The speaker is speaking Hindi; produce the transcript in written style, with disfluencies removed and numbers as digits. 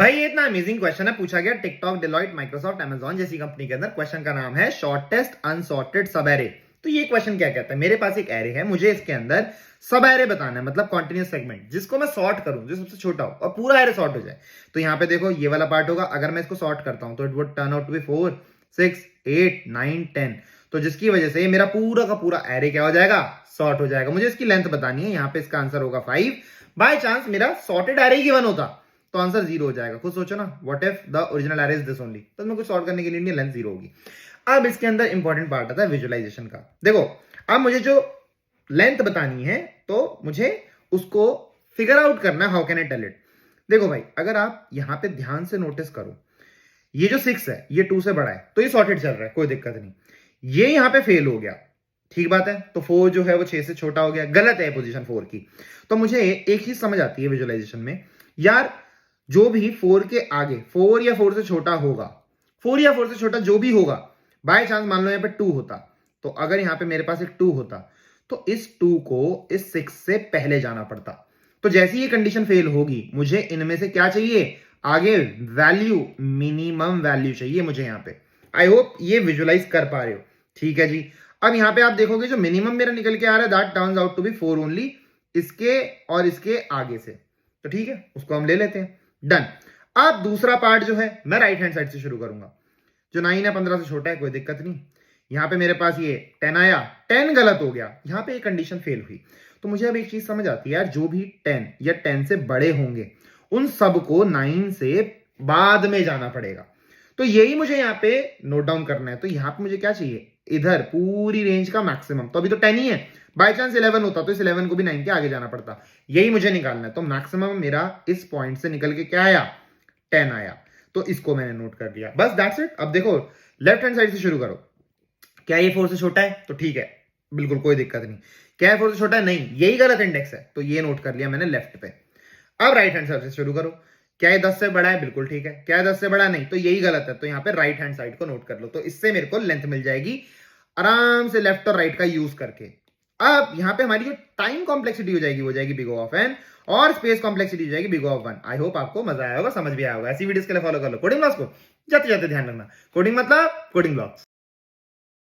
भाई ये इतना अमेजिंग क्वेश्चन है, पूछा गया टिकटॉक, डिलॉयट, माइक्रोसॉफ्ट, अमेजॉन जैसी कंपनी के अंदर। क्वेश्चन का नाम है शॉर्टेस्ट अनसॉर्टेड सब एरे। तो ये क्वेश्चन क्या कहता है, मेरे पास एक एरे है, मुझे इसके अंदर सब एरे बताना है, मतलब कॉन्टिन्यूस सेगमेंट, जिसको मैं सॉर्ट करूं, जो सबसे छोटा हो और पूरा एरे सॉर्ट हो जाए। तो यहाँ पे देखो ये वाला पार्ट होगा, अगर मैं इसको सॉर्ट करता हूं तो it would turn out to be 4 6 8 9 10। तो जिसकी वजह से मेरा पूरा का पूरा एरे क्या हो जाएगा, सॉर्ट हो जाएगा। मुझे इसकी लेंथ बतानी है, यहाँ पे इसका आंसर होगा 5। बाय चांस मेरा सॉर्टेड एरे गिवन होता तो आंसर 0 हो जाएगा। खुद सोचो ना, what if the original array is this only, तो मैं कुछ सॉल्व करने के लिए नहीं, लेंथ 0 होगी। अब इसके अंदर इंपॉर्टेंट पार्ट आता है विजुअलाइजेशन का। देखो अब मुझे जो लेंथ बतानी है तो मुझे उसको फिगर आउट करना है, how can I tell it. देखो भाई, अगर आप यहां पे ध्यान से नोटिस करो, ये जो 6 है ये 2 से बड़ा है, तो ये सॉर्टेड चल रहा है, कोई दिक्कत नहीं। ये यहां पे फेल हो गया, ठीक बात है, तो 4 जो है वो 6 से छोटा हो गया, गलत है पोजीशन 4 की। तो मुझे एक चीज समझ आती है विजुअलाइजेशन में, यार जो भी 4 के आगे 4 या 4 से छोटा होगा, 4 या 4 से छोटा जो भी होगा, बाय चांस मान लो यहाँ पे 2 होता, तो अगर यहाँ पे मेरे पास एक 2 होता तो इस 2 को इस 6 से पहले जाना पड़ता। तो जैसी ये कंडीशन फेल होगी, मुझे इनमें से क्या चाहिए, आगे वैल्यू, मिनिमम वैल्यू चाहिए मुझे यहाँ पे। आई होप ये विजुअलाइज कर पा रहे हो, ठीक है जी। अब यहाँ पे आप देखोगे जो मिनिमम मेरा निकल के आ रहा है, that turns out to be 4 only, इसके और इसके आगे से। तो ठीक है, उसको हम ले लेते हैं, डन। अब दूसरा पार्ट जो है मैं राइट हैंड साइड से शुरू करूंगा। जो 9 है 15 से छोटा है, कोई दिक्कत नहीं। यहां पे मेरे पास ये 10 आया, 10 गलत हो गया, यहां पे एक कंडीशन फेल हुई। तो मुझे अब एक चीज समझ आती है यार, जो भी 10 या 10 से बड़े होंगे उन सबको 9 से बाद में जाना पड़ेगा। तो यही मुझे यहाँ पे नोट डाउन करना है। तो यहाँ पे मुझे क्या चाहिए, इधर पूरी रेंज का मैक्सिमम, तो अभी तो 10 ही है, बाय चांस 11 होता तो इस 11 को भी 9 के आगे जाना पड़ता, यही मुझे निकालना है। तो मैक्सिमम मेरा इस पॉइंट से निकल के क्या आया, 10 आया, तो इसको मैंने नोट कर दिया, बस दैट्स इट। अब देखो लेफ्ट हैंड साइड से शुरू करो, क्या ये 4 से छोटा है, तो ठीक है, बिल्कुल कोई दिक्कत नहीं। क्या है 4 से छोटा है, नहीं, यही गलत इंडेक्स है, तो ये नोट कर लिया मैंने लेफ्ट पे। अब राइट हैंड साइड से शुरू करो, क्या ये 10 से बड़ा है, बिल्कुल ठीक है। क्या है 10 से बड़ा, नहीं, तो यही गलत है, तो यहाँ पे राइट हैंड साइड को नोट कर लो। तो इससे मेरे को लेंथ मिल जाएगी आराम से लेफ्ट और राइट का यूज करके। अब यहाँ पे हमारी जो टाइम कॉम्प्लेक्सिटी हो जाएगी वो जाएगी बिग O ऑफ n, और स्पेस कॉम्प्लेक्सिटी हो जाएगी big O of 1। I hope आपको मजा आया होगा, समझ भी आया होगा। ऐसी वीडियोस के लिए फॉलो कर लो कोडिंग ब्लॉक्स को, जाते जाते ध्यान रखना, कोडिंग मतलब कोडिंग ब्लॉक्स।